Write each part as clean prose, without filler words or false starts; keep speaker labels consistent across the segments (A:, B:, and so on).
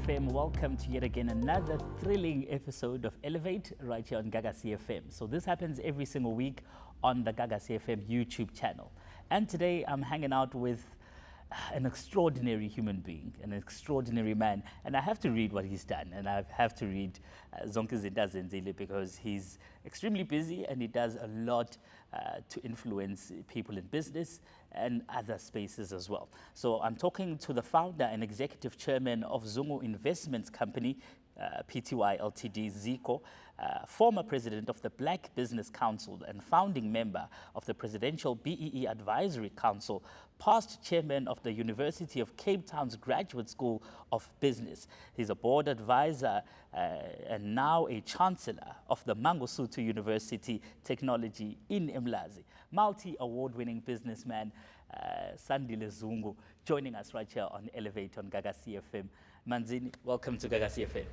A: FM. Welcome to yet again another thrilling episode of Elevate right here on Gagasi FM. So this happens every single week on the Gagasi FM YouTube channel. And today I'm hanging out with an extraordinary human being, an extraordinary man. And I have to read what he's done. And I have to read Zonke Zinta Zenzile because he's extremely busy and he does a lot to influence people in business and other spaces as well. So I'm talking to the founder and executive chairman of Zungu Investments Company, Pty Ltd, Zico, former president of the Black Business Council and founding member of the Presidential BEE Advisory Council, past chairman of the University of Cape Town's Graduate School of Business. He's a board advisor and now a chancellor of the Mangosuthu University Technology in Mlazi. Multi-award-winning businessman Sandile Zungu joining us right here on Elevate on Gagasi FM. Manzini, welcome to Gagasi FM.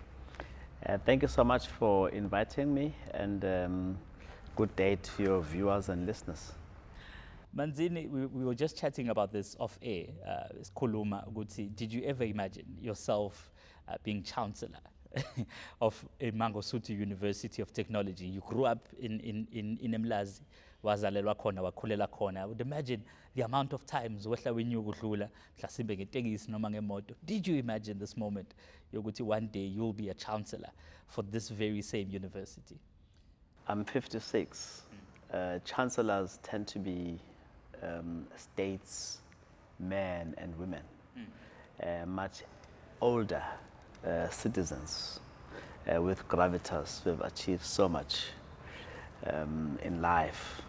B: Thank you so much for inviting me, and good day to your viewers and listeners.
A: Manzini, we were just chatting about this off air. Kuluma Guti, did you ever imagine yourself being chancellor of a Mangosuthu University of Technology? You grew up in Mlazi, wazalelwa khona, wakhulela khona. I would imagine the amount of times when you udlula mhlasimbe ngetekisi noma ngemoto. Did you imagine this moment yokuthi one day you'll be a chancellor for this very same university?
B: I'm 56. Chancellors tend to be statesmen and women, much older citizens with gravitas who have achieved so much in life.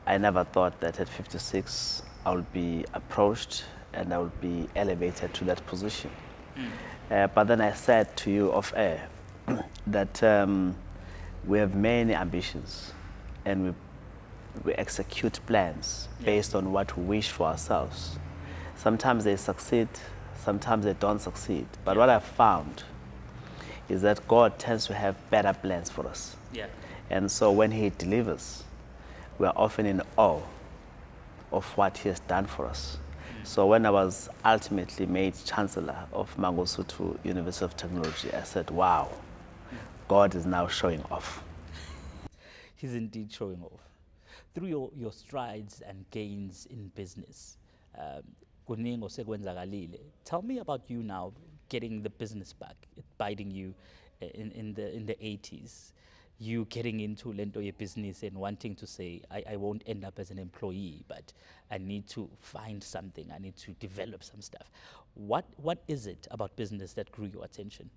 B: I never thought that at 56 I would be approached and I would be elevated to that position. But then I said to you off air that we have many ambitions and we execute plans based on what we wish for ourselves. Sometimes they succeed, sometimes they don't succeed. But what I've found is that God tends to have better plans for us. And so when He delivers, we are often in awe of what He has done for us. So when I was ultimately made Chancellor of Mangosuthu University of Technology, I said, wow, God is now showing off.
A: He's indeed showing off. Through your strides and gains in business, tell me about you now getting the business back, it biting you in the 80s. You getting into lento ye business and wanting to say, I won't end up as an employee, but I need to find something, I need to develop some stuff. What is it about business that drew your attention?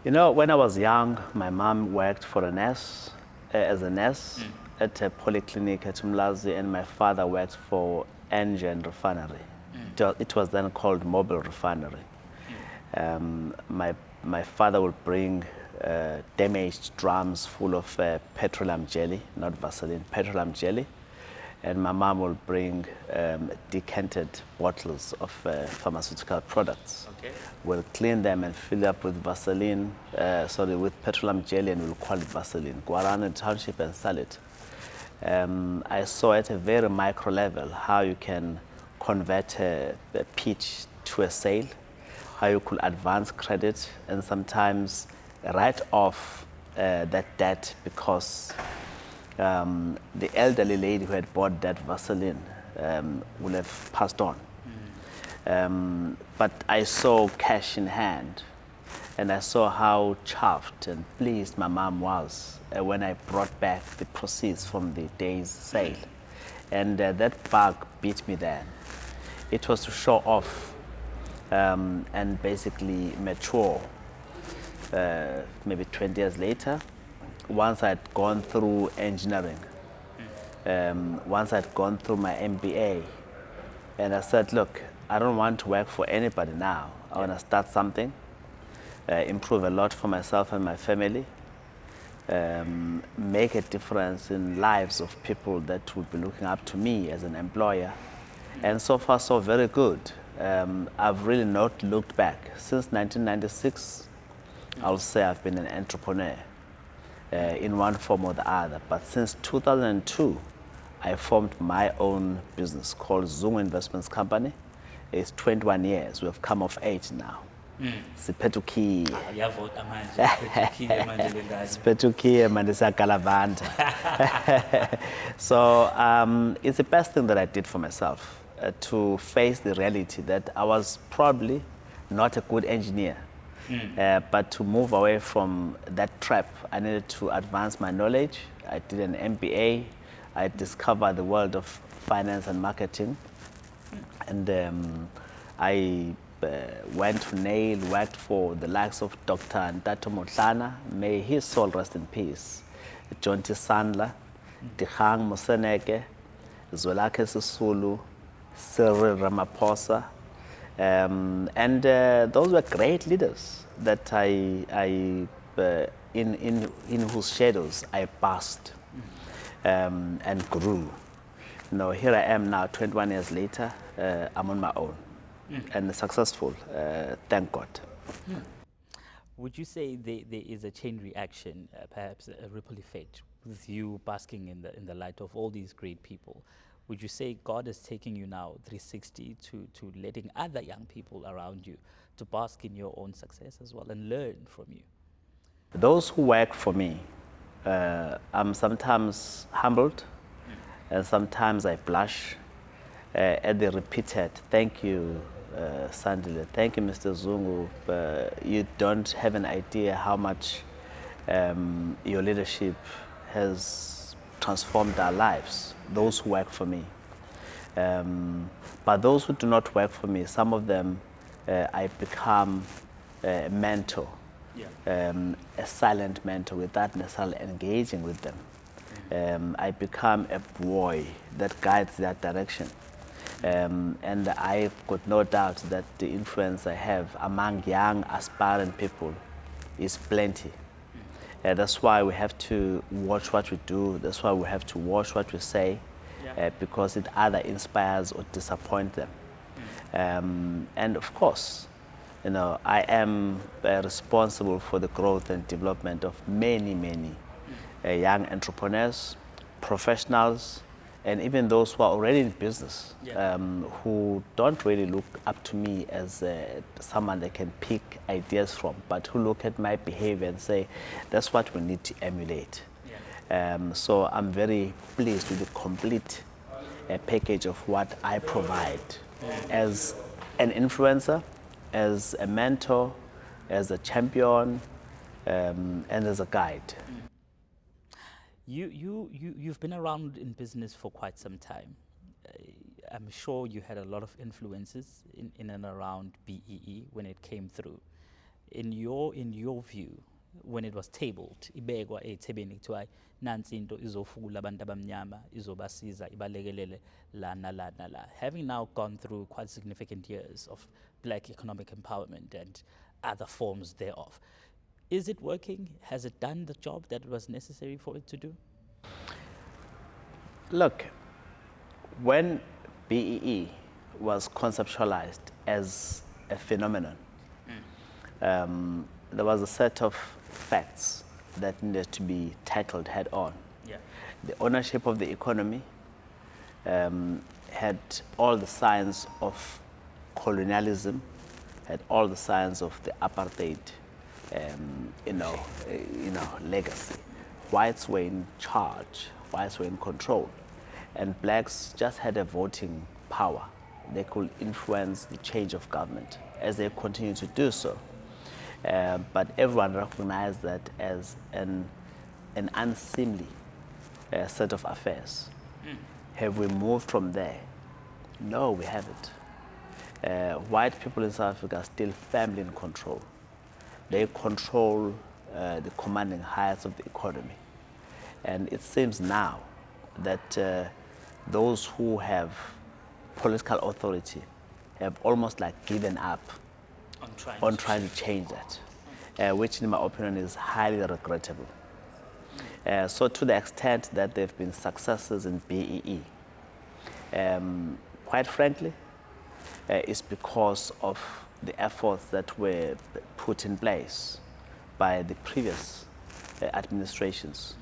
B: You know, when I was young, my mom worked for a nurse, as a nurse at a polyclinic at Mlazi, and my father worked for Engine Refinery. It was then called Mobile Refinery. My father would bring damaged drums full of petroleum jelly, not Vaseline, petroleum jelly. And my mom will bring decanted bottles of pharmaceutical products. We'll clean them and fill up with Vaseline, with petroleum jelly, and we'll call it Vaseline. Go around the township and sell it. I saw at a very micro level how you can convert a pitch to a sale, how you could advance credit and sometimes write off that debt because the elderly lady who had bought that Vaseline would have passed on. But I saw cash in hand, and I saw how chuffed and pleased my mom was when I brought back the proceeds from the day's sale. And that bug beat me then. It was to show off and basically mature. Maybe 20 years later, once I'd gone through engineering, once I'd gone through my MBA, and I said, look, I don't want to work for anybody now. I want to start something, improve a lot for myself and my family, make a difference in lives of people that would be looking up to me as an employer. And so far, so very good. I've really not looked back. Since 1996, I'll say I've been an entrepreneur in one form or the other. But since 2002, I formed my own business called Zungu Investments Company. It's 21 years. We've come of age now. siphethe
A: Uyavota manje, uphethukile manje le ngane.
B: siphethe manje siyagalavanda. So it's the best thing that I did for myself, to face the reality that I was probably not a good engineer. But to move away from that trap, I needed to advance my knowledge. I did an MBA. I discovered the world of finance and marketing. And I went to Nail, worked for the likes of Dr. Ntato Motlana, may his soul rest in peace, John T. Sandler, Dihang Moseneke, Zwelakhe Sisulu, Cyril Ramaphosa. And those were great leaders that in whose shadows I passed and grew. You know, here I am now, 21 years later. I'm on my own and successful, thank God.
A: Would you say there is a chain reaction, perhaps a ripple effect, with you basking in the light of all these great people? Would you say God is taking you now 360 to letting other young people around you to bask in your own success as well and learn from you?
B: Those who work for me, I'm sometimes humbled and sometimes I blush at the repeated, thank you, Sandile, thank you, Mr. Zungu. You don't have an idea how much your leadership has transformed our lives, those who work for me. But those who do not work for me, some of them, I become a mentor, a silent mentor without necessarily engaging with them. I become a boy that guides their direction. And I've got no doubt that the influence I have among young, aspiring people is plenty. That's why we have to watch what we do. That's why we have to watch what we say, because it either inspires or disappoints them. And of course, you know, I am responsible for the growth and development of many, many young entrepreneurs, professionals, and even those who are already in business, who don't really look up to me as someone they can pick ideas from, but who look at my behavior and say, that's what we need to emulate. So I'm very pleased with the complete package of what I provide as an influencer, as a mentor, as a champion, and as a guide.
A: You've been around in business for quite some time. I'm sure you had a lot of influences in and around BEE when it came through. In your view, when it was tabled, ibekwa ethebeni kuthiwa nansi into izofula abantu abamnyama izobasiza ibalekelele la nala nala. Having now gone through quite significant years of black economic empowerment and other forms thereof, is it working? Has it done the job that was necessary for it to do?
B: Look, when BEE was conceptualized as a phenomenon, there was a set of facts that needed to be tackled head on. The ownership of the economy had all the signs of colonialism, had all the signs of the apartheid legacy. Whites were in charge, whites were in control, and blacks just had a voting power. They could influence the change of government, as they continue to do so. But everyone recognized that as an unseemly set of affairs. Have we moved from there? No, we haven't. White people in South Africa are still firmly in control. They control the commanding heights of the economy. And it seems now that those who have political authority have almost like given up on trying to change that, which in my opinion is highly regrettable. So to the extent that there have been successes in BEE, quite frankly, it's because of the efforts that were put in place by the previous administrations,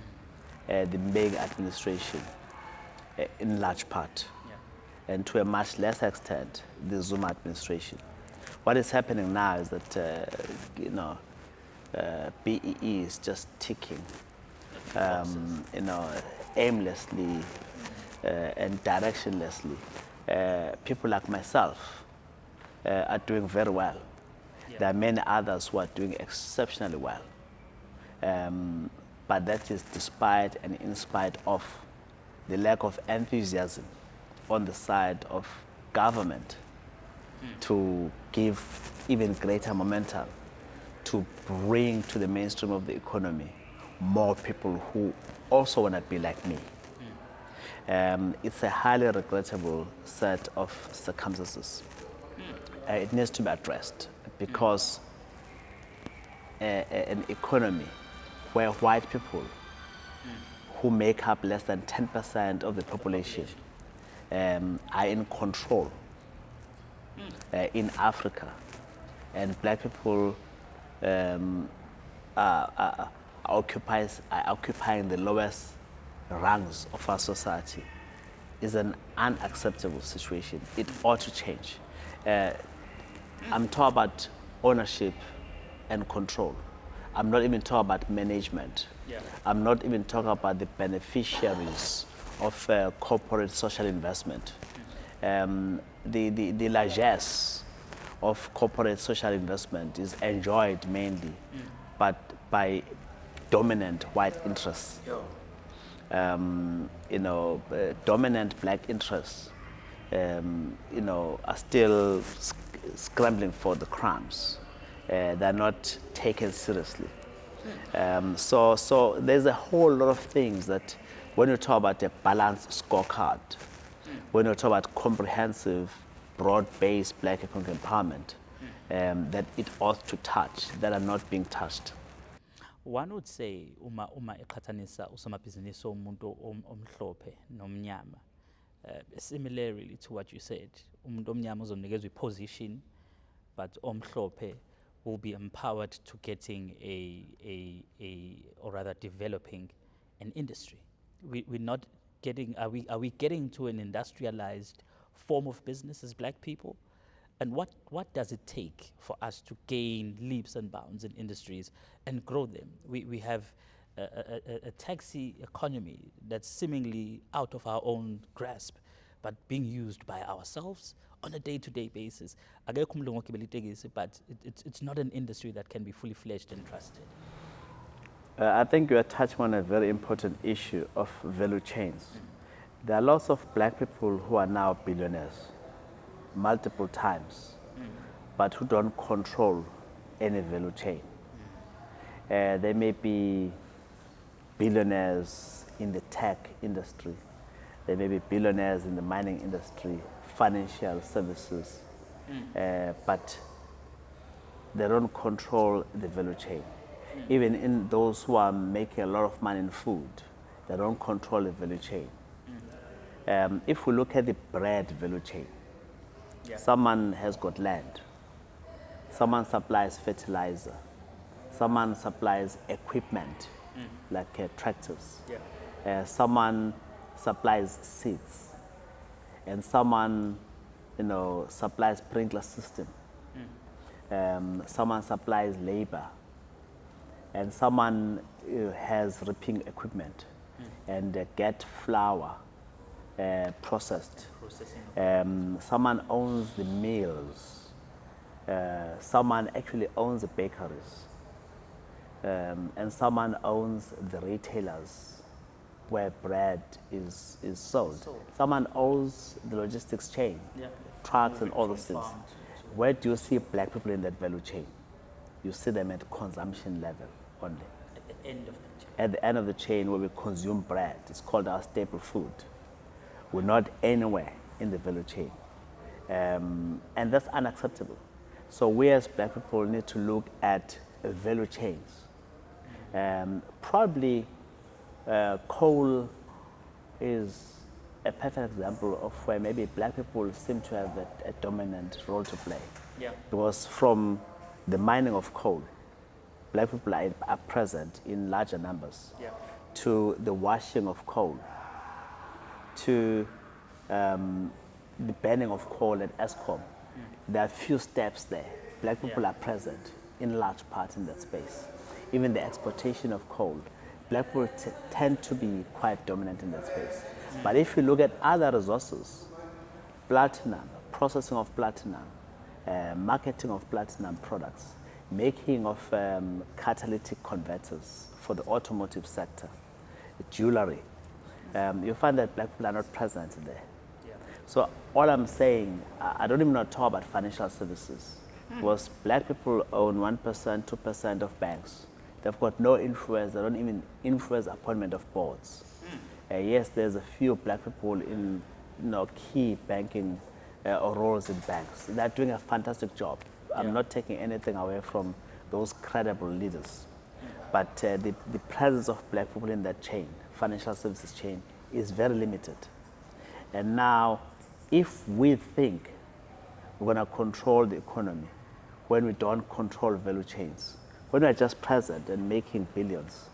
B: the Mbeki administration in large part, and to a much lesser extent, the Zuma administration, What is happening now is that, you know, BEE is just ticking, you know, aimlessly and directionlessly. People like myself are doing very well.
A: Yeah.
B: There are many others who are doing exceptionally well. But that is despite and in spite of the lack of enthusiasm on the side of government to give even greater momentum to bring to the mainstream of the economy more people who also want to be like me. It's a highly regrettable set of circumstances. It needs to be addressed because an economy where white people who make up less than 10% of the population are in control in Africa, and black people are occupying the lowest rungs of our society is an unacceptable situation. It ought to change. I'm talking about ownership and control. I'm not even talking about management.
A: Yeah.
B: I'm not even talking about the beneficiaries of corporate social investment. The largesse of corporate social investment is enjoyed mainly but by dominant white interests. You know, dominant black interests, you know, are still scrambling for the crumbs. They're not taken seriously. So there's a whole lot of things that when you talk about a balanced scorecard, when you talk about comprehensive, broad-based black economic empowerment, that it ought to touch, that are not being touched.
A: One would say uma eqhathanisa usomabhizinisi umuntu omhlophe nomnyama, similarly to what you said, umuntu omnyama uzonikezwa i-position, but omhlophe will be empowered to getting or rather developing an industry. We're not getting, are we getting to an industrialized form of business as black people? And what does it take for us to gain leaps and bounds in industries and grow them? We have a taxi economy that's seemingly out of our own grasp, but being used by ourselves on a day-to-day basis. But it's not an industry that can be fully fledged and trusted.
B: I think you are touching on a very important issue of value chains. There are lots of black people who are now billionaires multiple times, but who don't control any value chain. They may be billionaires in the tech industry. They may be billionaires in the mining industry, financial services, but they don't control the value chain. Even in those who are making a lot of money in food, they don't control the value chain. If we look at the bread value chain, someone has got land, someone supplies fertilizer, someone supplies equipment like tractors, someone supplies seeds, and someone, you know, supplies sprinkler system, someone supplies labor, and someone has reaping equipment and get flour processed. Someone owns the mills. Someone actually owns the bakeries. And someone owns the retailers where bread is sold. Someone owns the logistics chain, trucks and all those things. Where do you see black people in that value chain? You see them at consumption level only.
A: At the end of the chain.
B: At the end of the chain where we consume bread, it's called our staple food. We're not anywhere in the value chain. And that's unacceptable. So we as black people need to look at value chains. Probably coal is a perfect example of where maybe black people seem to have a dominant role to play. Because from the mining of coal, black people are present in larger numbers, to the washing of coal, to the burning of coal at Eskom, There are few steps there. Black people are present in large part in that space. Even the exportation of coal, black people tend to be quite dominant in that space. But if you look at other resources, platinum, processing of platinum, marketing of platinum products, making of catalytic converters for the automotive sector, jewelry, you find that black people are not present there. So all I'm saying, I don't even want to talk about financial services, because black people own 1%, 2% of banks. They've got no influence, they don't even influence appointment of boards. Yes, there's a few black people in key banking roles in banks. They're doing a fantastic job. I'm not taking anything away from those credible leaders. But the presence of black people in that chain, financial services chain, is very limited. And now, if we think we're going to control the economy when we don't control value chains, when we're just present and making billions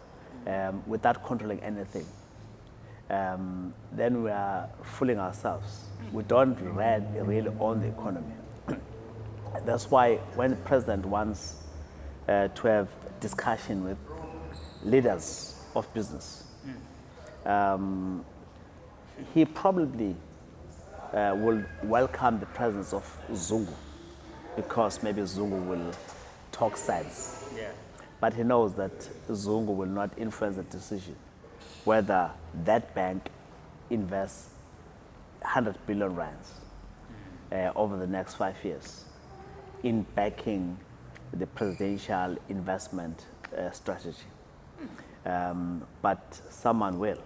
B: without controlling anything, then we are fooling ourselves. We don't really own the economy. That's why when the president wants to have discussion with leaders of business, he probably will welcome the presence of Zungu, because maybe Zungu will talk sense. But he knows that Zungu will not influence the decision whether that bank invests 100 billion rands over the next 5 years in backing the presidential investment strategy. But someone will,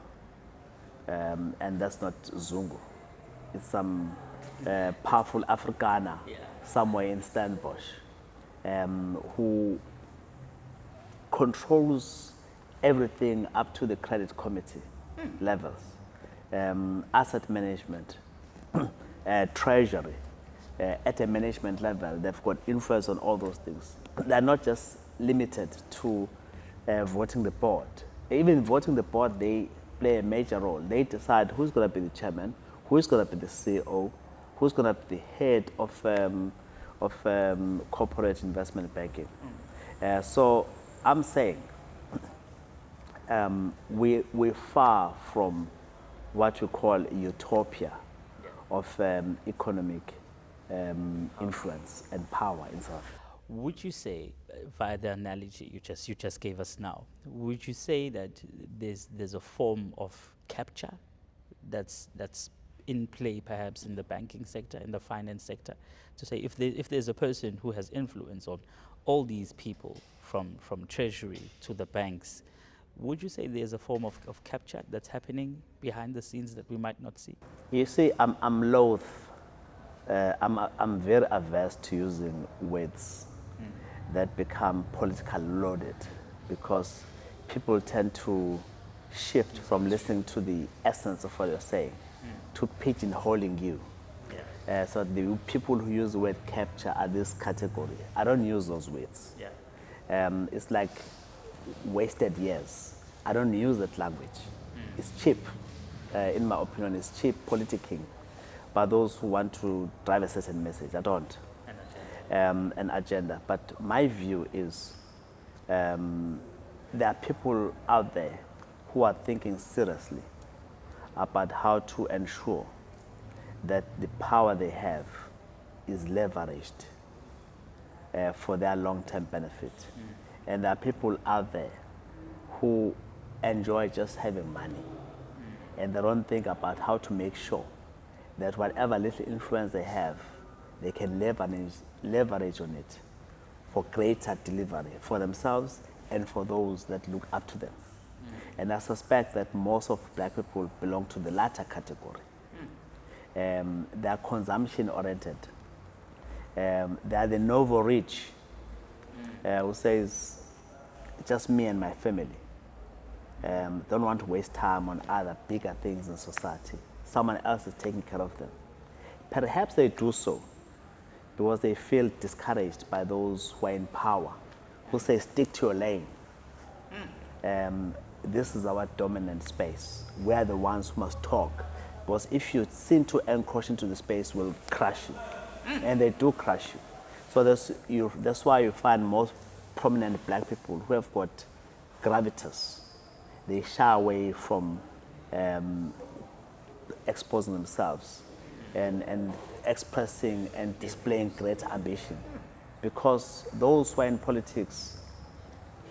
B: and that's not Zungu. It's some powerful Afrikaner somewhere in Stellenbosch who controls everything up to the credit committee levels, asset management, treasury. At a management level, they've got influence on all those things. They're not just limited to voting the board. Even voting the board, they play a major role. They decide who's going to be the chairman, who's going to be the CEO, who's going to be the head of corporate investment banking. So I'm saying we're far from what we call utopia of economic influence and power in South Africa.
A: Would you say, via the analogy you just gave us now, would you say that there's a form of capture that's in play perhaps in the banking sector, in the finance sector, to say if there's a person who has influence on all these people from treasury to the banks, would you say there's a form of capture that's happening behind the scenes that we might not see?
B: You see, I'm loath, I'm very averse to using words that become politically loaded, because people tend to shift from listening to the essence of what you're saying to pigeonholing you. So the people who use the word capture are this category. I don't use those words. It's like wasted years. I don't use that language. It's cheap. In my opinion, it's cheap politicking by those who want to drive a certain message. I don't. An agenda. But my view is there are people out there who are thinking seriously about how to ensure that the power they have is leveraged for their long-term benefit. And there are people out there who enjoy just having money, and they don't think about how to make sure that whatever little influence they have, they can leverage on it for greater delivery for themselves and for those that look up to them. And I suspect that most of black people belong to the latter category. They are consumption oriented. They are the novel rich who says, just me and my family. Don't want to waste time on other bigger things in society. Someone else is taking care of them. Perhaps they do so because they feel discouraged by those who are in power, who say, stick to your lane. This is our dominant space. We are the ones who must talk, because if you seem to encroach into the space, we'll crush you. and they do crush you. So that's why you find most prominent black people who have got gravitas. They shy away from exposing themselves and expressing and displaying great ambition, because those who are in politics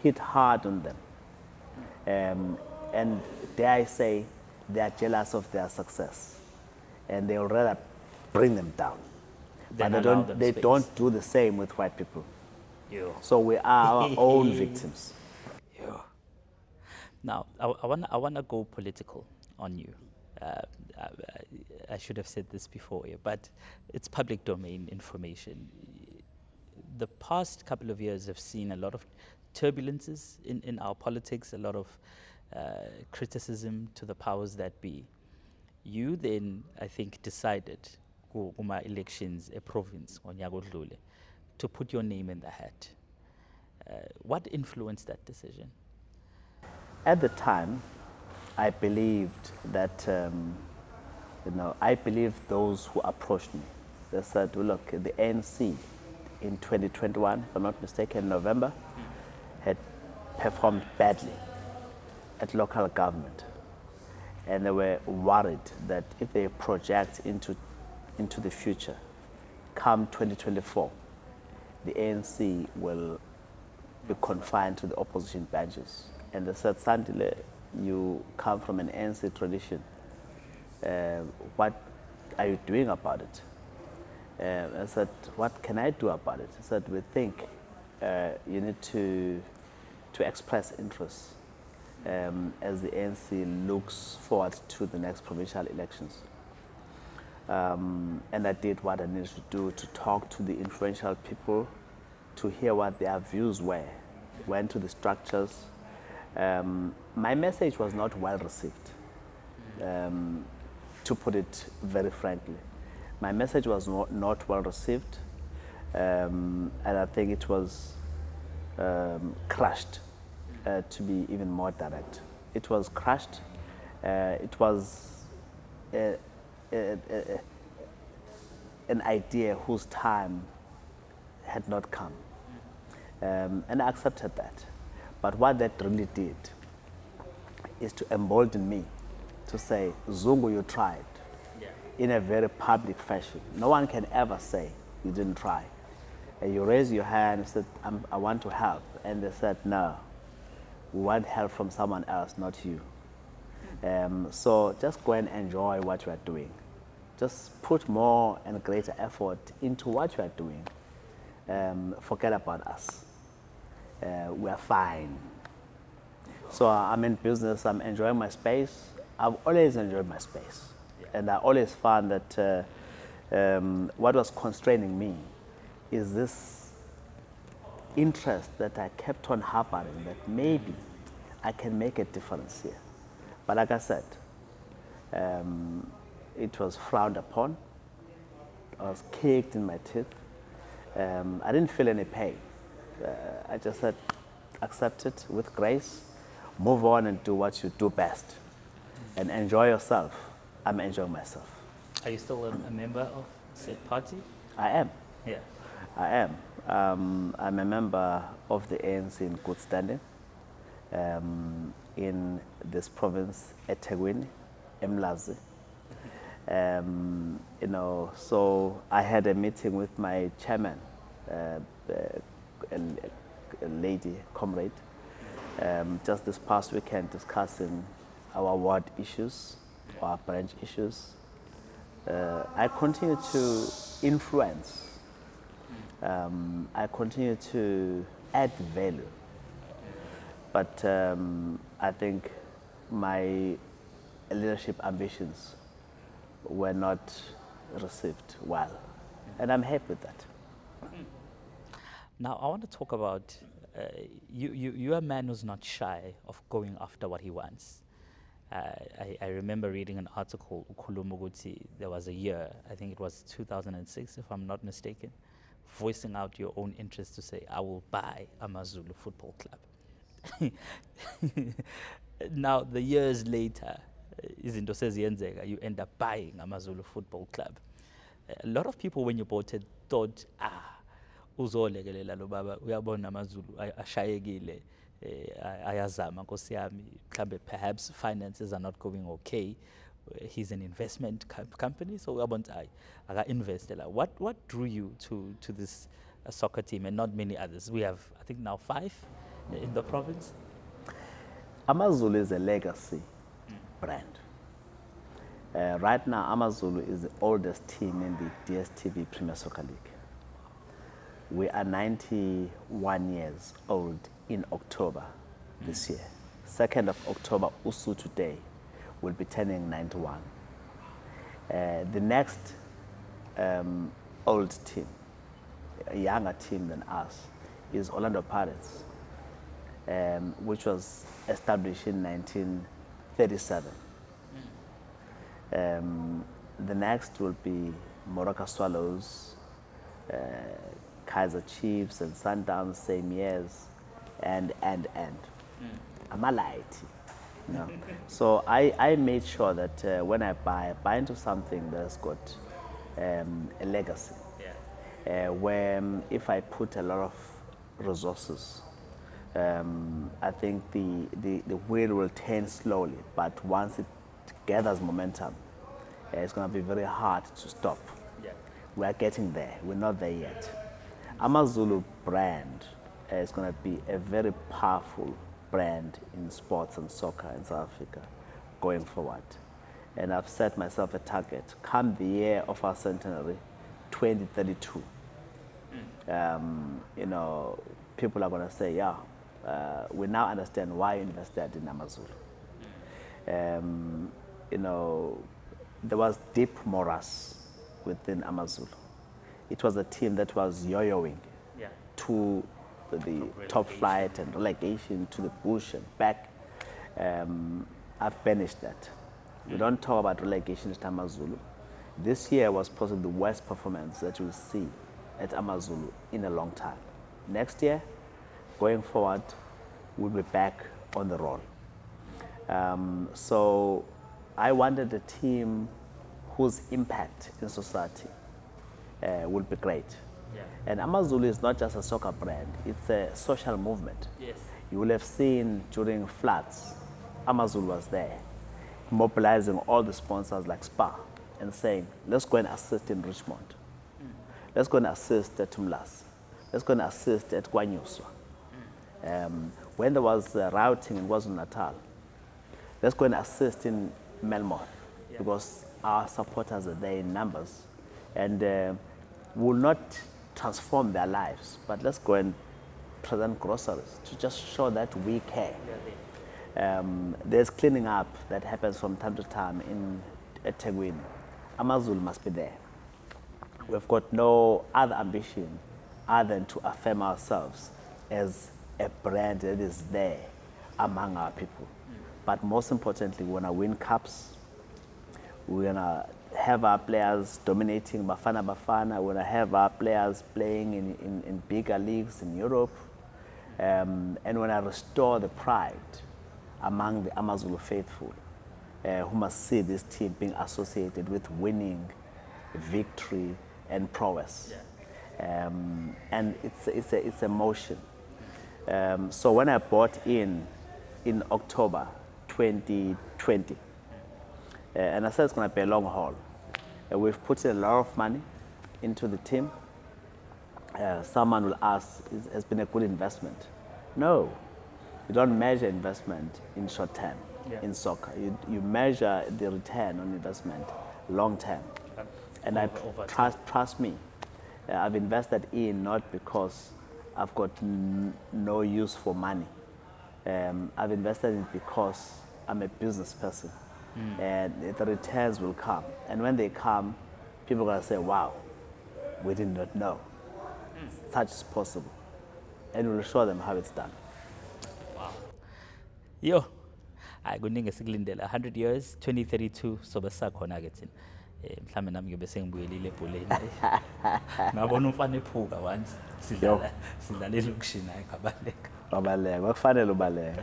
B: hit hard on them. And dare I say, they are jealous of their success, and they will rather bring them down.
A: Then
B: But they don't do the same with white people.
A: Yeah.
B: So we are our own victims.
A: Yeah. Now, I wanna go political on you. Uh, I, I should have said this before, yeah, but it's public domain information. The past couple of years have seen a lot of turbulences in our politics, a lot of criticism to the powers that be. You then, I think, decided kuma elections a province to put your name in the hat. What influenced that decision?
B: At the time, I believed that, I believed those who approached me. They said, well, look, the ANC in 2021, if I'm not mistaken, November, had performed badly at local government. And they were worried that if they project into the future, come 2024, the ANC will be confined to the opposition benches. And they said, Sandile, you come from an ANC tradition. What are you doing about it? I said, what can I do about it? He said, we think you need to express interest as the ANC looks forward to the next provincial elections. And I did what I needed to do to talk to the influential people, to hear what their views were, went to the structures. My message was not well received, to put it very frankly. My message was not well received, and I think it was crushed, to be even more direct. It was crushed. It was an idea whose time had not come, and I accepted that. But what that really did is to embolden me to say, Zungu, you tried, in a very public fashion. No one can ever say you didn't try. And you raised your hand and said, I want to help. And they said, no, we want help from someone else, not you. So just go and enjoy what you are doing. Just put more and greater effort into what you are doing. Forget about us. We are fine. So I'm in business, I'm enjoying my space. I've always enjoyed my space. And I always found that what was constraining me is this interest that I kept on harboring, that maybe I can make a difference here. But like I said, it was frowned upon. I was kicked in my teeth. I didn't feel any pain. I just said, accept it with grace, move on and do what you do best, and enjoy yourself. I'm enjoying myself.
A: Are you still a member of said party?
B: I am.
A: Yeah.
B: I am. I'm a member of the ANC in good standing in this province, eThekwini, eMlazi. So I had a meeting with my chairman, a lady, comrade, just this past weekend, discussing our ward issues, our branch issues. I continue to influence. I continue to add value. But I think my leadership ambitions were not received well. And I'm happy with that.
A: Now, I want to talk about, you're a man who's not shy of going after what he wants. I remember reading an article, there was a year, I think it was 2006, if I'm not mistaken, voicing out your own interest to say, I will buy Amazulu Football Club. Now, the years later, you end up buying Amazulu Football Club. A lot of people, when you bought it, thought, uzolekelela lo baba uyabona amaZulu ashayekile ayazama Nkosi yami mhlambe perhaps finances are not going okay. He's an investment company, so uyabona hayi aka invest la. What drew you to this soccer team and not many others? We have, I think, now 5 in the province.
B: AmaZulu is a legacy brand. Right now, AmaZulu is the oldest team in the DStv Premier Soccer League. We are 91 years old in October this year. 2nd of October, Usuthu Day, will be turning 91. The next old team, a younger team than us, is Orlando Pirates, which was established in 1937. The next will be Moroka Swallows, Kaiser Chiefs and Sundowns, same years, and. I'm a light, you know. So I made sure that when I buy into something that's got a legacy, where if I put a lot of resources, I think the wheel will turn slowly, but once it gathers momentum, it's going to be very hard to stop. Yeah. We are getting there. We're not there yet. AmaZulu brand is going to be a very powerful brand in sports and soccer in South Africa going forward. And I've set myself a target. Come the year of our centenary, 2032, you know, people are going to say, yeah, we now understand why you invested in AmaZulu. You know, there was deep morass within AmaZulu. It was a team that was yo-yoing to the top flight and relegation, to the bush and back. I've banished that. We don't talk about relegation at AmaZulu. This year was possibly the worst performance that you'll see at AmaZulu in a long time. Next year, going forward, we'll be back on the roll. So I wanted a team whose impact in society will be great. Yeah. And AmaZulu is not just a soccer brand, it's a social movement. Yes. You will have seen during floods, AmaZulu was there, mobilizing all the sponsors like Spa and saying, let's go and assist in Richmond. Let's go and assist at Tumlas. Let's go and assist at Kwanyuswa. When there was rioting in KwaZulu-Natal, let's go and assist in Melmoth, because our supporters are there in numbers and will not transform their lives, but let's go and present groceries to just show that we care. There's cleaning up that happens from time to time in eThekwini. AmaZulu must be there. We've got no other ambition other than to affirm ourselves as a brand that is there among our people. But most importantly, we want to win cups. We're going to have our players dominating Bafana Bafana. We're going to have our players playing in bigger leagues in Europe. And we're going to restore the pride among the AmaZulu faithful, who must see this team being associated with winning, victory, and prowess. And it's a motion. So when I bought in October 2020, and I said it's going to be a long haul. We've put in a lot of money into the team. Someone will ask, has been a good investment? No, you don't measure investment in short term in soccer. You measure the return on investment long term. And trust me, I've invested in not because I've got no use for money. I've invested in because I'm a business person. And the returns will come. And when they come, people are going to say, wow, we did not know. Such is possible. And we'll show them how it's done.
A: Wow. Yo, I go ninge sikulindela 100 years, 2032, so besakhona ke thina. Mhlambe nami ngibe sengibuyelile ebholeni. Ngabona umfana ephuka once sidlala elokishini ayikabaleka.
B: Babaleka, kufanele ubaleka.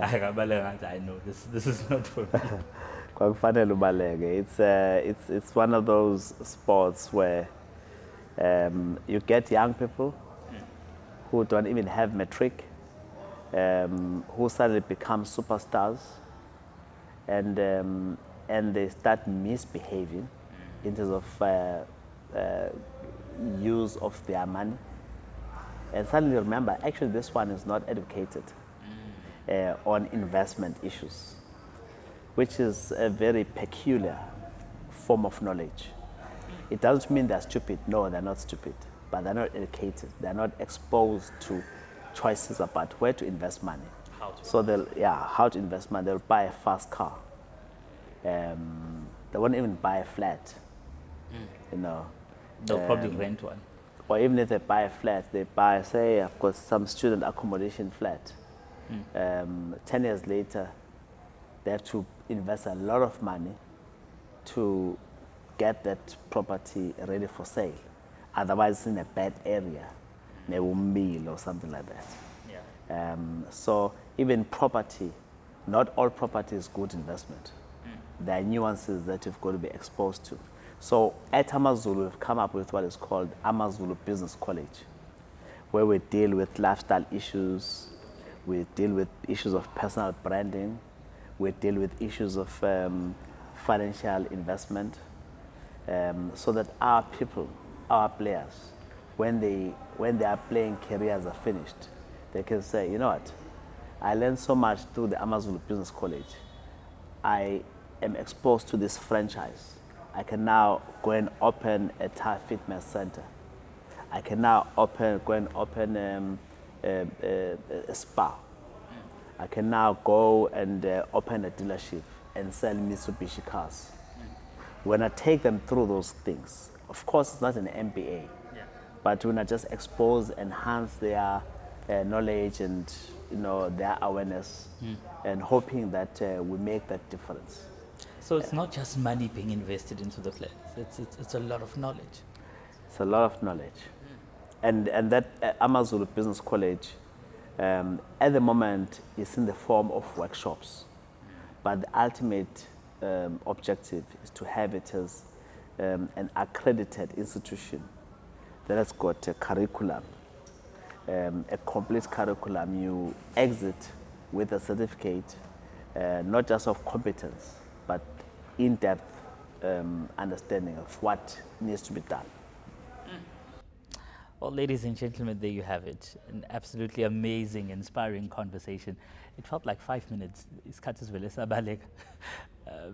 A: Ayikabaleka ngathi I know this is not for me.
B: Kwakufanele ubaleke. It's one of those sports where you get young people who don't even have metric, who suddenly become superstars, and they start misbehaving in terms of use of their money. And suddenly remember, actually this one is not educated on investment issues, which is a very peculiar form of knowledge. It doesn't mean they're stupid. No, they're not stupid, but they're not educated. They're not exposed to choices about where to invest money. How to invest money. They'll buy a fast car. They won't even buy a flat. You know,
A: they'll probably rent one.
B: Or even if they buy a flat, they buy, say, of course, some student accommodation flat. 10 years later, they have to invest a lot of money to get that property ready for sale. Otherwise, it's in a bad area, or something like that.
A: Yeah.
B: So even property, not all property is good investment. There are nuances that you've got to be exposed to. So at AmaZulu, we've come up with what is called AmaZulu Business College, where we deal with lifestyle issues, we deal with issues of personal branding, we deal with issues of financial investment, so that our people, our players, when they are playing careers are finished, they can say, you know what, I learned so much through the AmaZulu Business College. I am exposed to this franchise. I can now go and open a Thai fitness center. I can now go and open a spa. I can now go and open a dealership and sell Mitsubishi cars. When I take them through those things, of course it's not an MBA, but when I just expose, enhance their knowledge and their awareness, and hoping that we make that difference.
A: So it's not just money being invested into the plans, it's a lot of knowledge.
B: It's a lot of knowledge. And that AmaZulu Business College, at the moment, is in the form of workshops. But the ultimate objective is to have it as an accredited institution that has got a curriculum, a complete curriculum. You exit with a certificate, not just of competence, but in-depth understanding of what needs to be done.
A: Well, ladies and gentlemen, there you have it. An absolutely amazing, inspiring conversation. It felt like 5 minutes.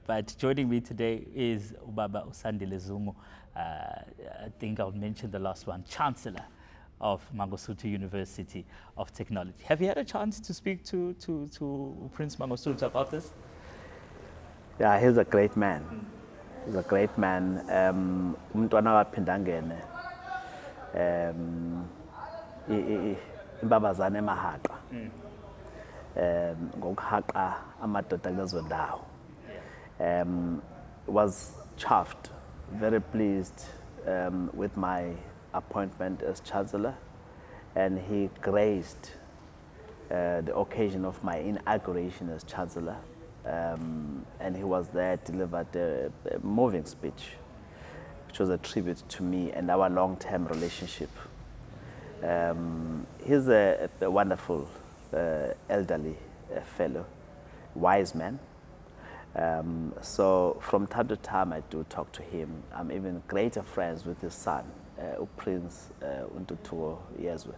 A: But joining me today is Ubaba Sandile Zungu. I think I'll mention the last one, Chancellor of Mangosuthu University of Technology. Have you had a chance to speak to Prince Mangosuthu about this?
B: Yeah, he's a great man. He's a great man. Umntwana waphinda angene imbabazane emahaqa ngokuhaqa amadoda kulezo ndawo. Was chuffed, very pleased with my appointment as Chancellor, and he graced the occasion of my inauguration as Chancellor. And he was there, delivered a moving speech, which was a tribute to me and our long-term relationship. He's a wonderful elderly fellow, wise man. So from time to time I do talk to him. I'm even greater friends with his son, Prince Untutuo Yezwe,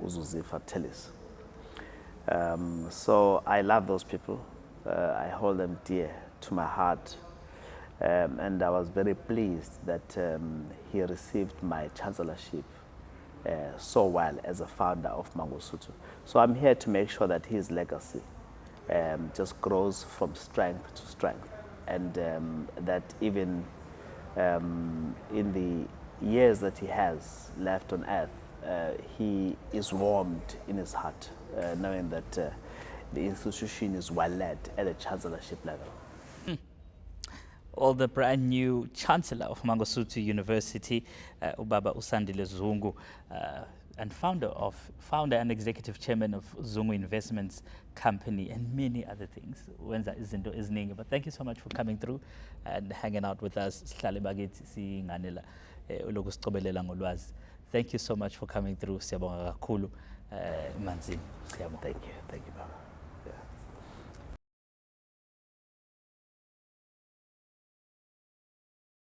B: Uzuzifa Telis. So I love those people. I hold them dear to my heart. And I was very pleased that he received my chancellorship so well as a founder of Mangosuthu. So I'm here to make sure that his legacy just grows from strength to strength, and that even in the years that he has left on earth, he is warmed in his heart, knowing that the institution is well led at the chancellorship level.
A: Well, the brand new Chancellor of Mangosuthu University, Ubaba Sandile Zungu, and founder and executive chairman of Zungu Investments Company, and many other things. Wenza izinto eziningi. But thank you so much for coming through and hanging out with us. Sihlale bakithi singanela uloku sicobelela ngolwazi. Thank you so much for coming through. Siyabonga kakhulu Manzini. Siyabonga.
B: Thank you, Baba.